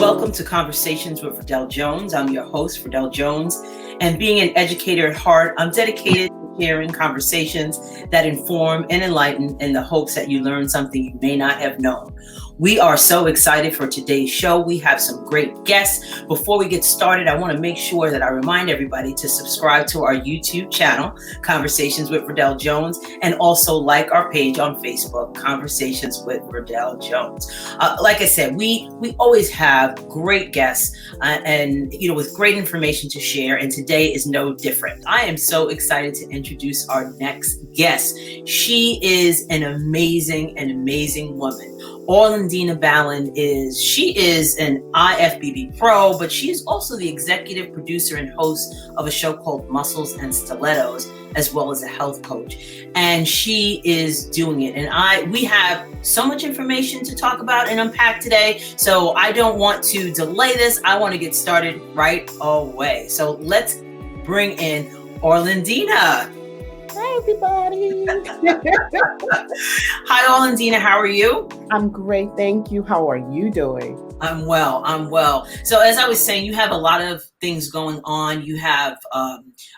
welcome to Conversations with Verdel Jones. I'm your host, Verdel Jones, and being an educator at heart, I'm dedicated to sharing conversations that inform and enlighten in the hopes that you learn something you may not have known. We are so excited for today's show. We have some great guests. Before we get started, I want to make sure that I remind everybody to subscribe to our YouTube channel, Conversations with Verdel Jones, and also like our page on Facebook, Conversations with Verdel Jones. Like I said, we always have great guests and with great information to share, and today is no different. I am so excited to introduce our next guest. She is an amazing woman. Orlandina Balan is an IFBB Pro, but she is also the executive producer and host of a show called Muscles Stilletos, as well as a health coach. And she is doing it. And we have so much information to talk about and unpack today. So I don't want to delay this. I want to get started right away. So let's bring in Orlandina. Hi, everybody. Hi, Orlandina. How are you? I'm great. Thank you. How are you doing? I'm well. So as I was saying, you have a lot of things going on. You have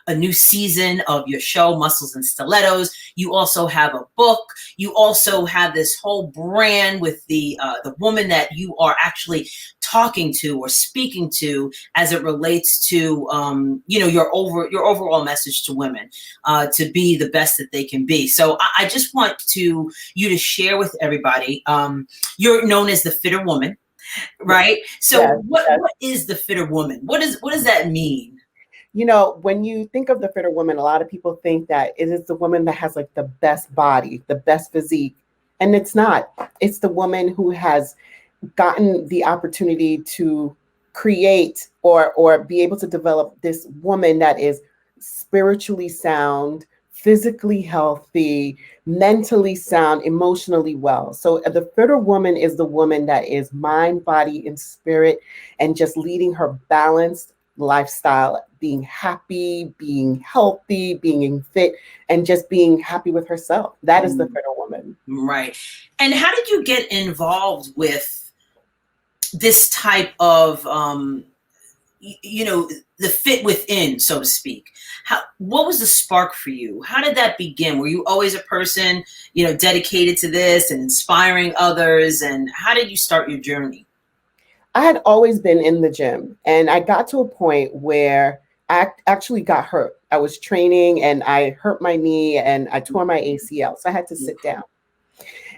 a new season of your show, Muscles and Stilettos. You also have a book. You also have this whole brand with the woman that you are actually talking to or speaking to as it relates to your overall message to women to be the best that they can be. So I just want you to share with everybody. You're known as the Fitter Woman, right? So yes, what is the Fitter Woman? What does that mean? When you think of the Fitter Woman, a lot of people think that it is the woman that has like the best body, the best physique, and it's not. It's the woman who has gotten the opportunity to create or be able to develop this woman that is spiritually sound, physically healthy, mentally sound, emotionally well. So the Fitter Woman is the woman that is mind, body, and spirit, and just leading her balanced lifestyle, being happy, being healthy, being fit, and just being happy with herself. That is the Fitter Woman. Right. And how did you get involved with this type of, the fit within, so to speak? What was the spark for you? How did that begin? Were you always a person, dedicated to this and inspiring others? And how did you start your journey? I had always been in the gym, and I got to a point where I actually got hurt. I was training and I hurt my knee and I tore my ACL. So I had to sit down.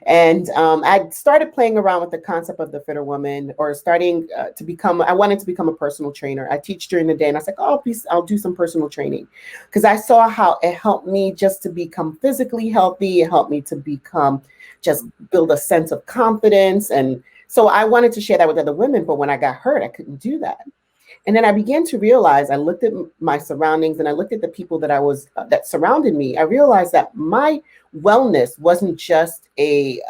And I started playing around with the concept of the Fitter Woman, or starting I wanted to become a personal trainer. I teach during the day, and I was like, oh, please, I'll do some personal training, because I saw how it helped me just to become physically healthy. It helped me to just build a sense of confidence. And so I wanted to share that with other women, but when I got hurt, I couldn't do that. And then I began to realize, I looked at my surroundings and I looked at the people that surrounded me. I realized that my wellness wasn't just a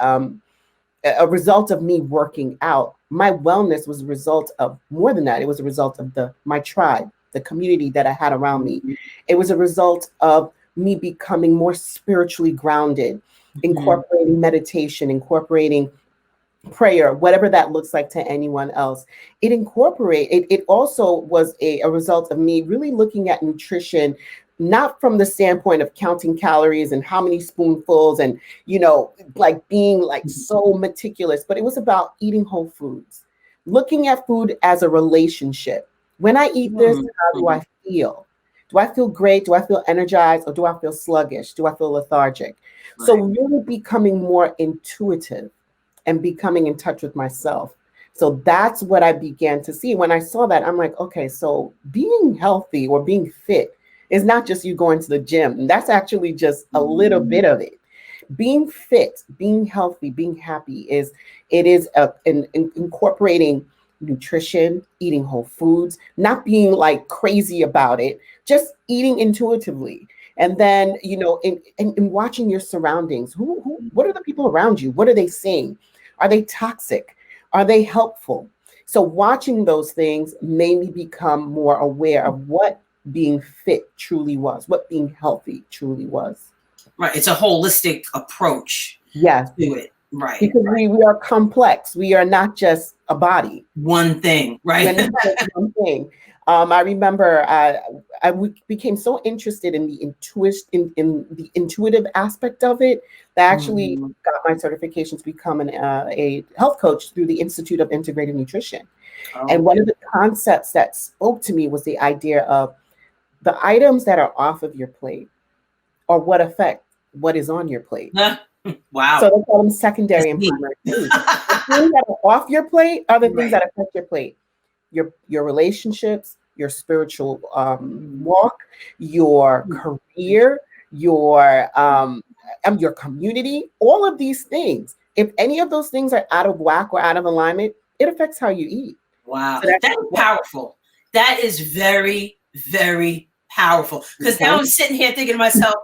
result of me working out. My wellness was a result of more than that. It was a result of my tribe, the community that I had around me. It was a result of me becoming more spiritually grounded, incorporating meditation, incorporating prayer, whatever that looks like to anyone else. It also was a result of me really looking at nutrition, not from the standpoint of counting calories and how many spoonfuls and, like being like so meticulous, but it was about eating whole foods, looking at food as a relationship. When I eat this, how do I feel? Do I feel great? Do I feel energized? Or do I feel sluggish? Do I feel lethargic? Right. So really becoming more intuitive and becoming in touch with myself. So that's what I began to see. When I saw that, I'm like, okay, so being healthy or being fit is not just you going to the gym. That's actually just a little bit of it. Being fit, being healthy, being happy is incorporating nutrition, eating whole foods, not being like crazy about it, just eating intuitively. And then, in watching your surroundings, what are the people around you? What are they saying? Are they toxic? Are they helpful? So watching those things made me become more aware of what being fit truly was, what being healthy truly was. Right. It's a holistic approach to it. Right. Because we are complex. We are not just a body. One thing, right? We're not just one thing. I remember became so interested in the in the intuitive aspect of it that I actually got my certification to become a health coach through the Institute of Integrated Nutrition. And one of the concepts that spoke to me was the idea of the items that are off of your plate or what affect what is on your plate. Wow. So they call them secondary and primary foods. The things that are off your plate are the things that affect your plate. Your relationships, your spiritual walk, your career, your community, all of these things. If any of those things are out of whack or out of alignment, it affects how you eat. Wow. So that's powerful. That is very, very powerful. Because now I'm sitting here thinking to myself,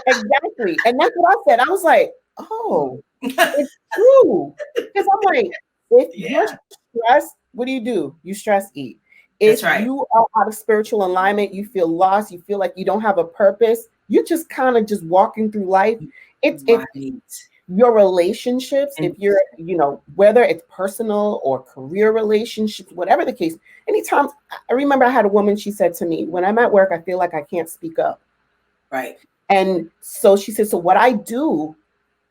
Exactly. And that's what I said. I was like, oh, it's true. Because I'm like, if you're stressed, what do? You stress eat. If you are out of spiritual alignment, you feel lost, you feel like you don't have a purpose, you're just kind of just walking through life. It's your relationships, if you're, whether it's personal or career relationships, whatever the case, anytime. I remember I had a woman, she said to me, when I'm at work, I feel like I can't speak up. Right. And so she said, so what I do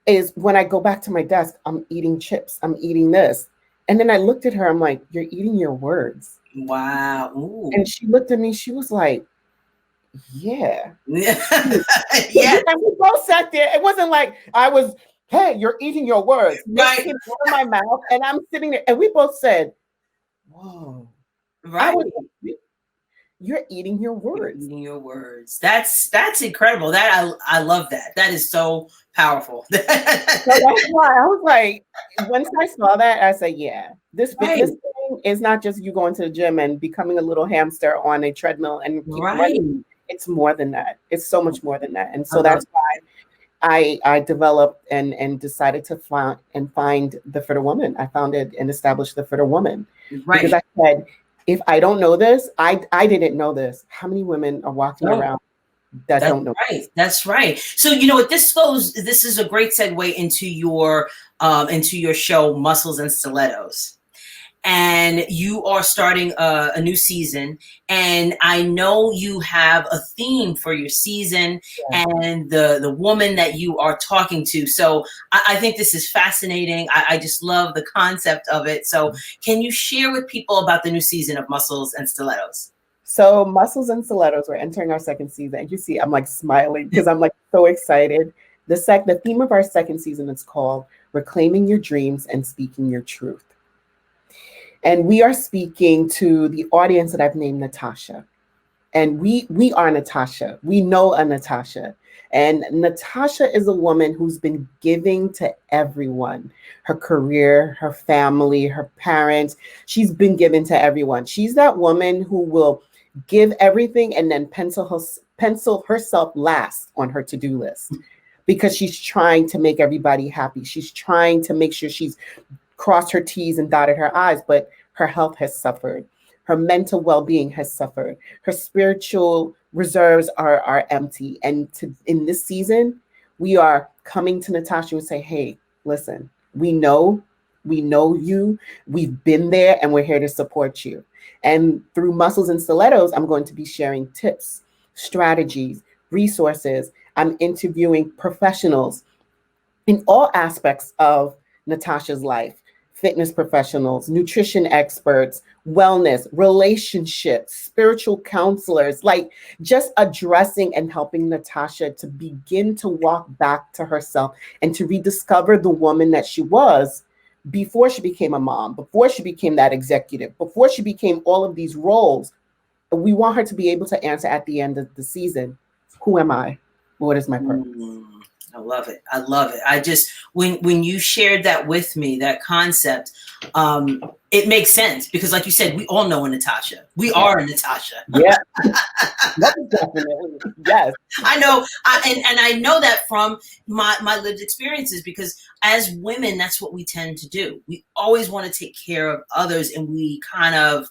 is when I go back to my desk, I'm eating chips, I'm eating this. And then I looked at her, I'm like, you're eating your words. Wow. Ooh. And she looked at me, she was like, yeah. Yeah. And we both sat there. It wasn't like I was, hey, you're eating your words. Right. It came out of my mouth, and I'm sitting there, and we both said, whoa. Right. You're eating your words. You're eating your words. That's incredible. That I love that. That is so powerful. So that's why I was like, once I saw that, I said, yeah, this fitness thing is not just you going to the gym and becoming a little hamster on a treadmill and keep running. It's more than that. It's so much more than that. And so that's why I developed and decided to find the Fitter Woman. I founded and established the Fitter Woman. Right. Because I said, if I don't know this, I didn't know this. How many women are walking around that don't know? Right. That's right. So this is a great segue into your show, Muscles and Stilettos. And you are starting a new season, and I know you have a theme for your season and the woman that you are talking to. So I think this is fascinating. I just love the concept of it. So can you share with people about the new season of Muscles and Stilettos? So Muscles and Stilettos, we're entering our second season. You see, I'm like smiling because I'm like so excited. The theme of our second season is called Reclaiming Your Dreams and Speaking Your Truth. And we are speaking to the audience that I've named Natasha. And we are Natasha. We know a Natasha. And Natasha is a woman who's been giving to everyone. Her career, her family, her parents. She's been given to everyone. She's that woman who will give everything and then pencil herself last on her to-do list. Because she's trying to make everybody happy. She's trying to make sure she's crossed her T's and dotted her I's, but her health has suffered. Her mental well-being has suffered. Her spiritual reserves are empty. And in this season, we are coming to Natasha and say, hey, listen, we know you, we've been there, and we're here to support you. And through Muscles and Stilettos, I'm going to be sharing tips, strategies, resources. I'm interviewing professionals in all aspects of Natasha's life. Fitness professionals, nutrition experts, wellness, relationships, spiritual counselors, like just addressing and helping Natasha to begin to walk back to herself and to rediscover the woman that she was before she became a mom, before she became that executive, before she became all of these roles. We want her to be able to answer at the end of the season, who am I? What is my purpose? I love it. I love it. I just, when you shared that with me, that concept, it makes sense because like you said, we all know a Natasha. We are a Natasha. Yeah. Definitely. Yes. I know. And I know that from my lived experiences because as women, that's what we tend to do. We always want to take care of others and we kind of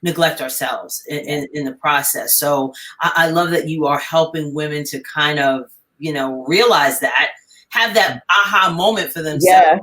neglect ourselves in the process. So I love that you are helping women to kind of, realize that have that aha moment for themselves. Yeah.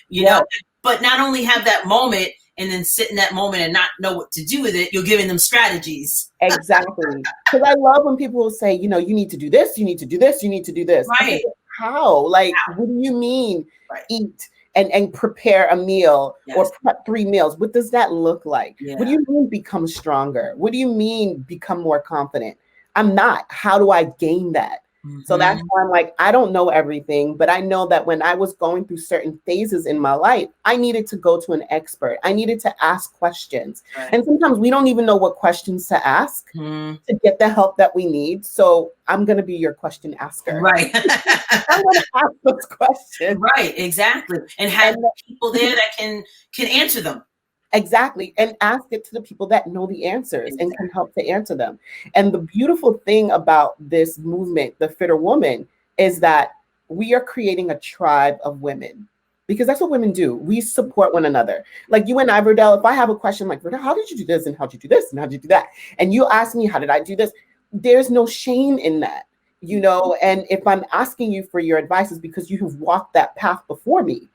You know, but not only have that moment and then sit in that moment and not know what to do with it, you're giving them strategies. Exactly. Because I love when people will say, you know, you need to do this, you need to do this, you need to do this. Right. How? Like, what do you mean eat and prepare a meal or prep 3 meals? What does that look like? What do you mean become stronger? What do you mean become more confident? I'm not. How do I gain that? So that's why I'm like, I don't know everything, but I know that when I was going through certain phases in my life, I needed to go to an expert. I needed to ask questions. And sometimes we don't even know what questions to ask to get the help that we need. So I'm going to be your question asker. Right. I'm going to ask those questions. Right, exactly. And have people there that can answer them. Exactly. And ask it to the people that know the answers and can help to answer them. And the beautiful thing about this movement, the Fitter Woman, is that we are creating a tribe of women, because that's what women do. We support one another. Like you and I, Verdel, if I have a question like, Verdel, how did you do this? And how'd you do this? And how'd you do that? And you ask me, how did I do this? There's no shame in that, you know? And if I'm asking you for your advice, it's because you have walked that path before me.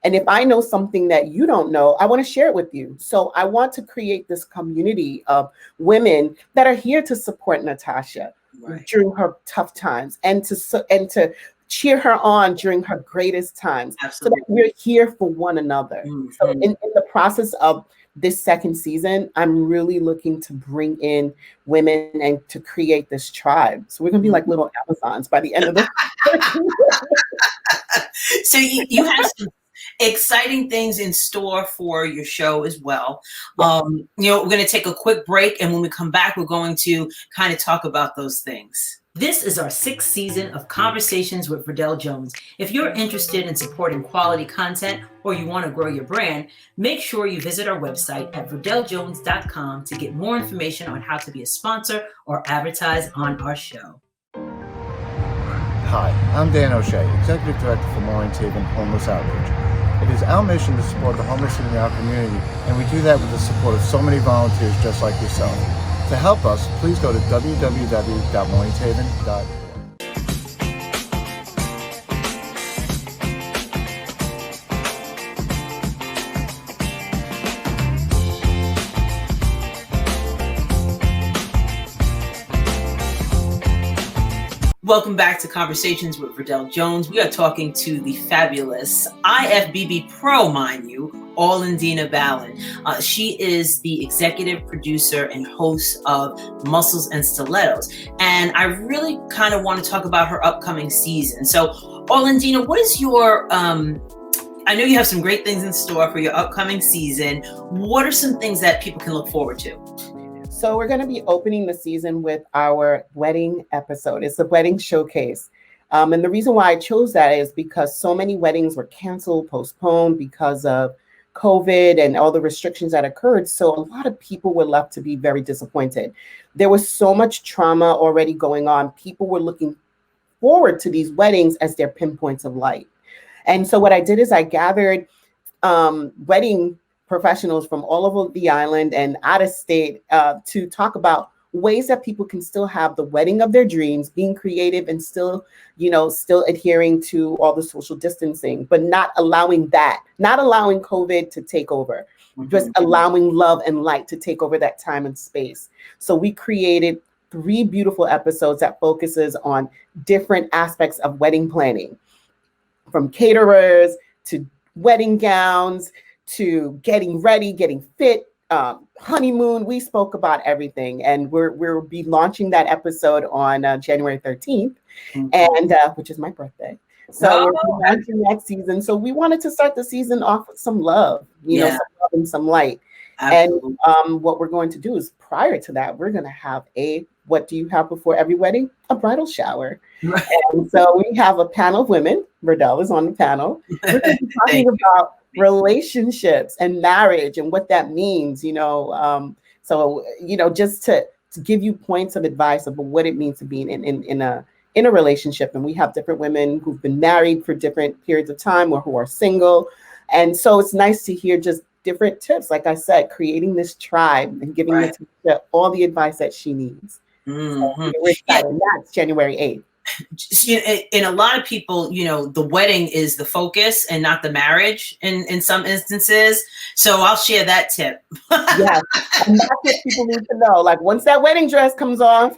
And if I know something that you don't know, I want to share it with you. So I want to create this community of women that are here to support Natasha during her tough times and to cheer her on during her greatest times. Absolutely. So that we're here for one another. So in the process of this second season, I'm really looking to bring in women and to create this tribe. So we're going to be like little Amazons by the end of this. So you have some exciting things in store for your show as well. You know, we're going to take a quick break, and when we come back, we're going to kind of talk about those things. This is our 6th season of Conversations with Verdel Jones. If you're interested in supporting quality content or you want to grow your brand, make sure you visit our website at verdeljones.com to get more information on how to be a sponsor or advertise on our show. Hi, I'm Dan O'Shea, Executive Director for Lawrence Haven Homeless Outreach. It is our mission to support the homeless in our community, and we do that with the support of so many volunteers just like yourself. To help us, please go to www.lawrencehaven.org. Welcome back to Conversations with Verdel Jones. We are talking to the fabulous IFBB Pro, mind you, Orlandina Balan. She is the executive producer and host of Muscles and Stilletos. And I really kind of want to talk about her upcoming season. So, Orlandina, what is your, I know you have some great things in store for your upcoming season. What are some things that people can look forward to? So we're going to be opening the season with our wedding episode. It's a wedding showcase. And the reason why I chose that is because so many weddings were canceled, postponed because of COVID and all the restrictions that occurred. So a lot of people were left to be very disappointed. There was so much trauma already going on. People were looking forward to these weddings as their pinpoints of light. And so what I did is I gathered wedding professionals from all over the island and out of state to talk about ways that people can still have the wedding of their dreams, being creative and still adhering to all the social distancing, but not allowing COVID to take over, just allowing love and light to take over that time and space. So we created 3 beautiful episodes that focuses on different aspects of wedding planning, from caterers to wedding gowns, to getting ready, getting fit, honeymoon. We spoke about everything, and we'll be launching that episode on January 13th, and which is my birthday. So we're launching next season. So we wanted to start the season off with some love, some love and some light. Absolutely. And what we're going to do is, prior to that, we're going to have what do you have before every wedding? A bridal shower. Right. And so we have a panel of women. Verdel is on the panel. We're going to be talking about relationships and marriage and what that means, just to give you points of advice of what it means to be in a relationship. And we have different women who've been married for different periods of time or who are single. And so it's nice to hear just different tips. Like I said, creating this tribe and giving Natasha all the advice that she needs. So we're excited. That's January 8th. In a lot of people, the wedding is the focus and not the marriage in some instances. So I'll share that tip. Yes, and that's what people need to know. Like once that wedding dress comes off,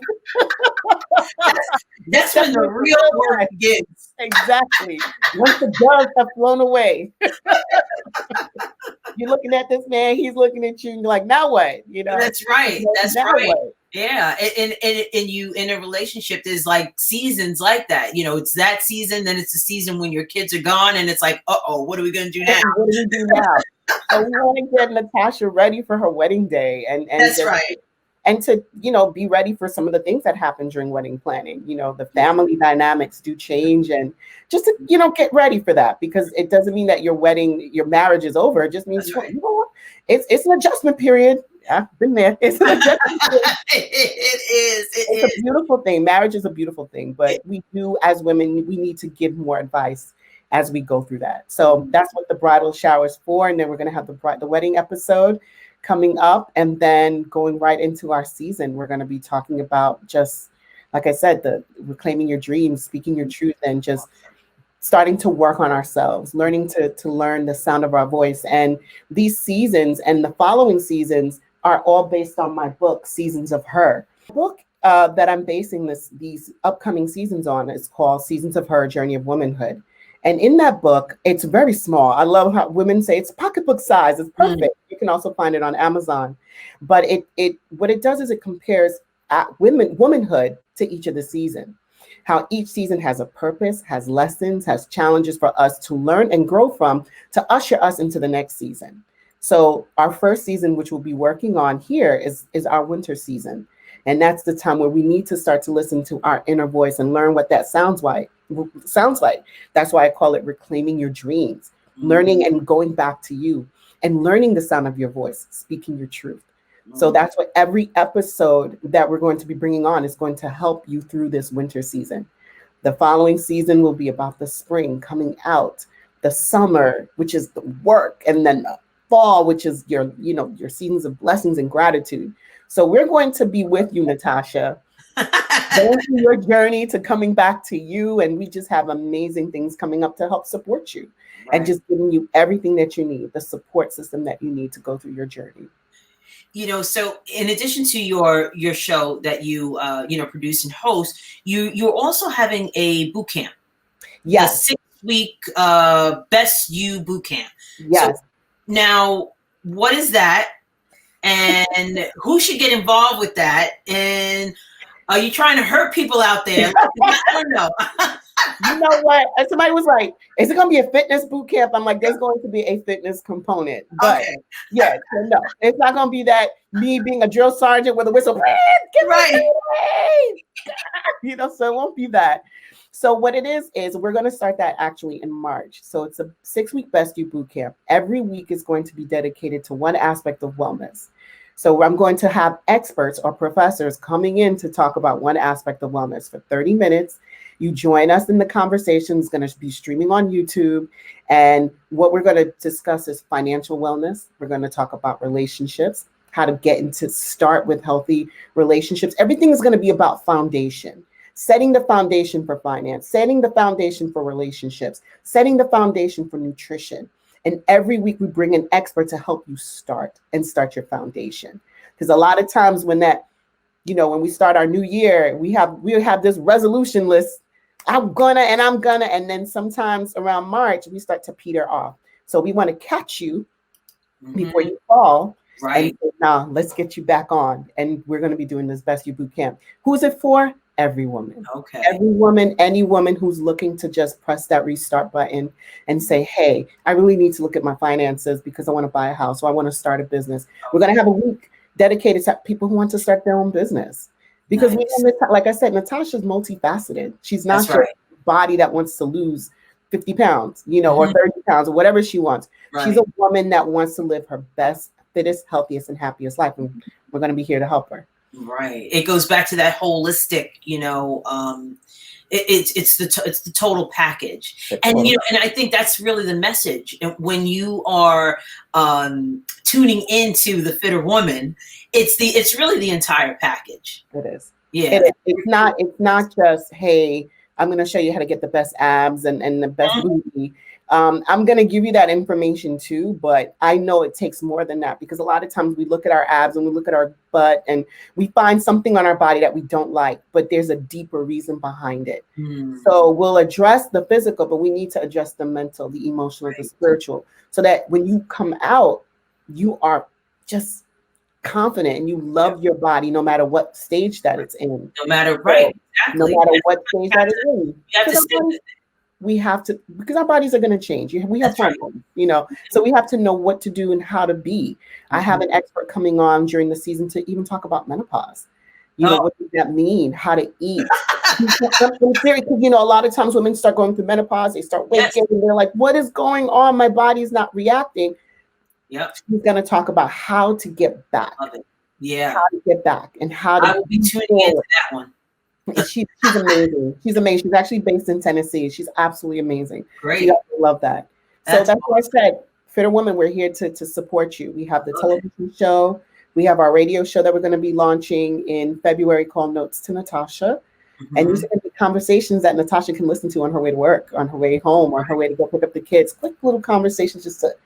that's when the real work begins. Exactly. Once the doves have flown away, you're looking at this man, he's looking at you, and you're like, now what? That's right. That's now right. What? Yeah. And you in a relationship, there's like seasons like that. It's that season, then it's the season when your kids are gone, and it's like, what are we gonna do now? What do we do now? So we want to get Natasha ready for her wedding day, and that's right. And to be ready for some of the things that happen during wedding planning. The family dynamics do change, and just to get ready for that, because it doesn't mean that your marriage is over. It just means right. It's an adjustment period. I've been there. It's an adjustment period. It's a beautiful thing. Marriage is a beautiful thing, but we do, as women, we need to give more advice as we go through that. So that's what the bridal shower is for, and then we're going to have the wedding episode coming up, and then going right into our season. We're going to be talking about, just like I said, the reclaiming your dreams, speaking your truth, and just starting to work on ourselves, learning to learn the sound of our voice. And these seasons and the following seasons are all based on my book, Seasons of Her. The book that I'm basing these upcoming seasons on is called Seasons of Her, Journey of Womanhood. And in that book, it's very small. I love how women say it's pocketbook size. It's perfect. You can also find it on Amazon. But what it does is it compares womanhood to each of the seasons. How each season has a purpose, has lessons, has challenges for us to learn and grow from, to usher us into the next season. So our first season, which we'll be working on here, is our winter season. And that's the time where we need to start to listen to our inner voice and learn what that sounds like. That's why I call it reclaiming your dreams, learning and going back to you, and learning the sound of your voice, speaking your truth. So that's what every episode that we're going to be bringing on is going to help you through this winter season. The following season will be about the spring coming out, the summer, which is the work, and then the fall, which is your seasons of blessings and gratitude. So we're going to be with you, Natasha, going through your journey to coming back to you. And we just have amazing things coming up to help support you, and just giving you everything that you need, the support system that you need to go through your journey. So in addition to your show that you produce and host, you're also having a boot camp. Yes. A 6-week Best You boot camp. Yes. So now, what is that? And who should get involved with that? And are you trying to hurt people out there? I don't know. You know what? And somebody was like, is it going to be a fitness boot camp? I'm like, there's going to be a fitness component. But yeah, so no, it's not going to be that me being a drill sergeant with a whistle. Right. So it won't be that. So what it is we're going to start that actually in March. So it's a 6-week Best You boot camp. Every week is going to be dedicated to one aspect of wellness. So I'm going to have experts or professors coming in to talk about one aspect of wellness for 30 minutes. You join us in the conversation. It's going to be streaming on YouTube. And what we're going to discuss is financial wellness. We're going to talk about relationships, how to start with healthy relationships. Everything is going to be about foundation, setting the foundation for finance, setting the foundation for relationships, setting the foundation for nutrition. And every week we bring an expert to help you start your foundation. Because a lot of times when we start our new year, we have this resolution list. I'm gonna, and then sometimes around March, we start to peter off. So we want to catch you before you fall. Right. And now let's get you back on. And we're going to be doing this Best You Boot Camp. Who's it for? Every woman. Okay. Every woman, any woman who's looking to just press that restart button and say, hey, I really need to look at my finances because I want to buy a house or I want to start a business. We're going to have a week dedicated to people who want to start their own business. Because like I said, Natasha's multifaceted. She's not just a body that wants to lose 50 pounds, or 30 pounds or whatever she wants. Right. She's a woman that wants to live her best, fittest, healthiest, and happiest life. And we're going to be here to help her. Right. It goes back to that holistic, it's the total package. And I think that's really the message. When you are tuning into the Fitter Woman, it's really the entire package. It is. Yeah. It's not just, hey, I'm going to show you how to get the best abs and the best booty. I'm going to give you that information too, but I know it takes more than that, because a lot of times we look at our abs and we look at our butt and we find something on our body that we don't like, but there's a deeper reason behind it. So we'll address the physical, but we need to address the mental, the emotional, the spiritual, so that when you come out, you are just confident and you love your body no matter what stage that it's in. No matter, exactly. No matter what stage that it's in. You have to stick with it. We have to, because our bodies are going to change. We have hormones, so we have to know what to do and how to be. I have an expert coming on during the season to even talk about menopause. What does that mean? How to eat? Because, a lot of times women start going through menopause, they start weight gain, they're like, what is going on? My body's not reacting. Yep. She's going to talk about how to get back. Yeah. How to get back and how to. I will be tuning into that one. She's amazing. She's amazing. She's actually based in Tennessee. She's absolutely amazing. Great. So I love that. So that's why I said, Fitter Woman, we're here to support you. We have the television show. We have our radio show that we're going to be launching in February called Notes to Natasha. And these are going to be conversations that Natasha can listen to on her way to work, on her way home, or her way to go pick up the kids. Quick little conversations just to,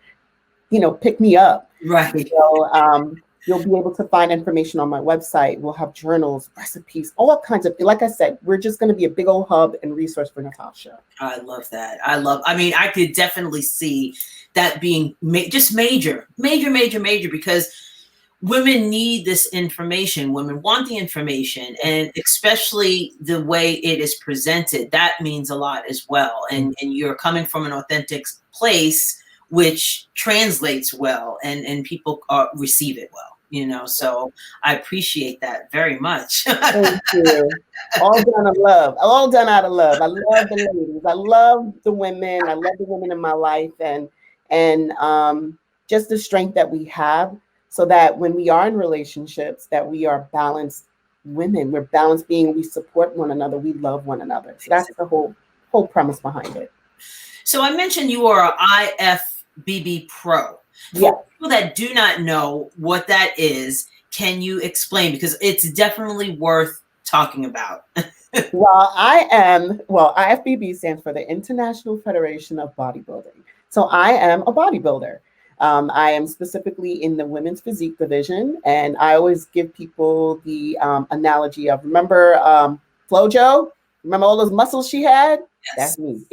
pick me up. Right. So, you'll be able to find information on my website. We'll have journals, recipes, all kinds of, like I said, we're just going to be a big old hub and resource for Natasha. I love that. I could definitely see that being just major, because women need this information. Women want the information, and especially the way it is presented, that means a lot as well. And you're coming from an authentic place, which translates well, and people receive it well, so I appreciate that very much. Thank you. All done out of love. All done out of love. I love the ladies. I love the women. I love the women in my life, and just the strength that we have, so that when we are in relationships, that we are balanced women. We're balanced being, we support one another. We love one another. So that's the whole premise behind it. So I mentioned you are an IFBB Pro. For people that do not know what that is, can you explain? Because it's definitely worth talking about. IFBB stands for the International Federation of Bodybuilding. So I am a bodybuilder. I am specifically in the women's physique division. And I always give people the analogy of, remember FloJo? Remember all those muscles she had? Yes. That's me.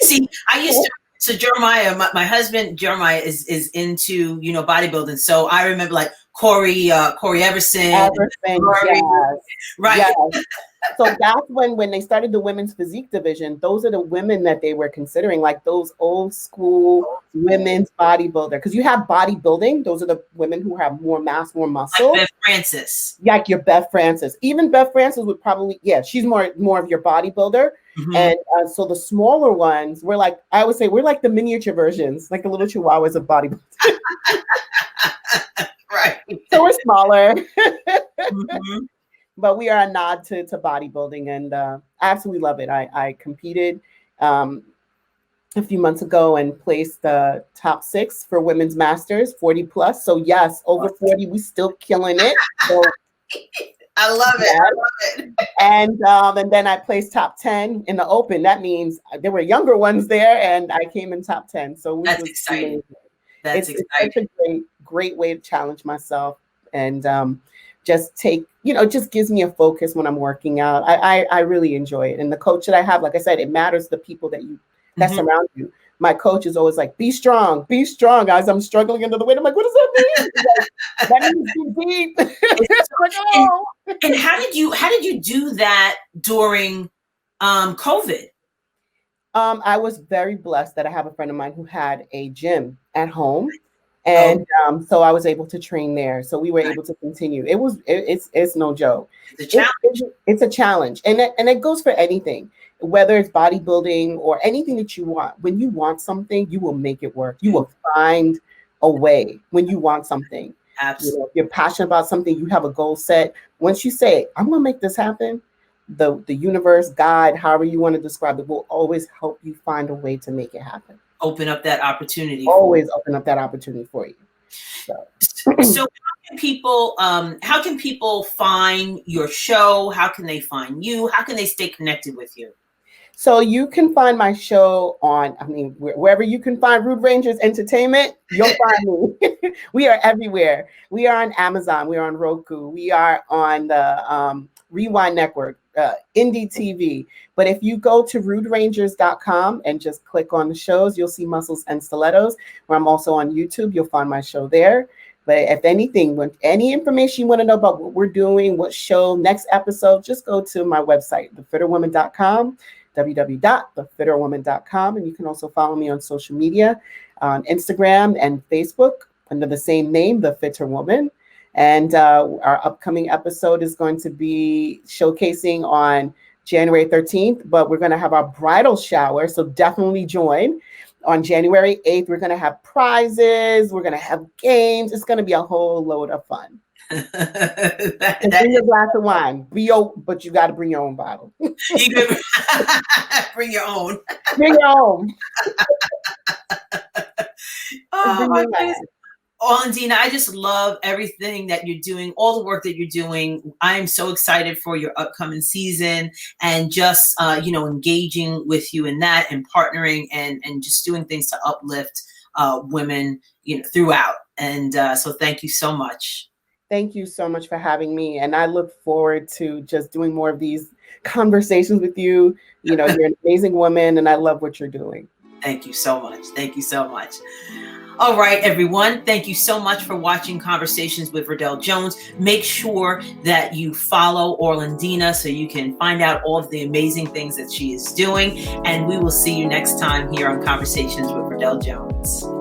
See, I used to. So Jeremiah, my husband Jeremiah is into bodybuilding. So I remember like Corey Everson. Yes. Right. Yes. So that's when they started the women's physique division. Those are the women that they were considering, like those old school women's bodybuilder. Because you have bodybuilding, those are the women who have more mass, more muscle. Like Beth Francis. Like your Beth Francis. Even Beth Francis would probably, she's more of your bodybuilder. And so the smaller ones, I would say we're like the miniature versions, like the little chihuahuas of bodybuilding. Right. So we're smaller. But we are a nod to bodybuilding, and I absolutely love it. I competed a few months ago and placed the top 6 for women's masters, 40 plus. So yes, over 40, we still killing it. So I love it. And then I placed top 10 in the open. That means there were younger ones there, and I came in top 10. So that's exciting. It's such a great way to challenge myself, and just take, it just gives me a focus when I'm working out. I really enjoy it. And the coach that I have, like I said, it matters the people that surround you. My coach is always like, be strong, guys. I'm struggling under the weight. I'm like, what does that mean? Like, that means be deep. Like, oh. And how did you do that during COVID? I was very blessed that I have a friend of mine who had a gym at home. And so I was able to train there. So we were able to continue. It's no joke. It's a challenge. It's a challenge. And it goes for anything, whether it's bodybuilding or anything that you want. When you want something, you will make it work. You will find a way when you want something. Absolutely. If you're passionate about something, you have a goal set. Once you say, I'm going to make this happen, the universe, God, however you want to describe it, will always help you find a way to make it happen. Open up that opportunity. Always open up that opportunity for you. So how can people find your show? How can they find you? How can they stay connected with you? So you can find my show on, wherever you can find Rude Rangers Entertainment, you'll find me. We are everywhere. We are on Amazon. We are on Roku. We are on the Rewind Network, Indie TV. But if you go to ruderangers.com and just click on the shows, you'll see Muscles and Stilettos, where I'm also on YouTube. You'll find my show there. But if anything, when any information you want to know about what we're doing, what show, next episode, just go to my website, thefitterwoman.com. www.thefitterwoman.com. And you can also follow me on social media, on Instagram and Facebook under the same name, The Fitter Woman. And our upcoming episode is going to be showcasing on January 13th, but we're going to have our bridal shower. So definitely join. On January 8th, we're going to have prizes. We're going to have games. It's going to be a whole load of fun. Bring your glass of wine. But you got to bring your own bottle. Bring your own. Bring your own. Oh my goodness. Orlandina, I just love everything that you're doing, all the work that you're doing. I am so excited for your upcoming season and just, engaging with you in that and partnering and just doing things to uplift women, throughout. And so thank you so much. Thank you so much for having me. And I look forward to just doing more of these conversations with you. You're an amazing woman and I love what you're doing. Thank you so much. Thank you so much. All right, everyone. Thank you so much for watching Conversations with Verdel Jones. Make sure that you follow Orlandina so you can find out all of the amazing things that she is doing. And we will see you next time here on Conversations with Verdel Jones.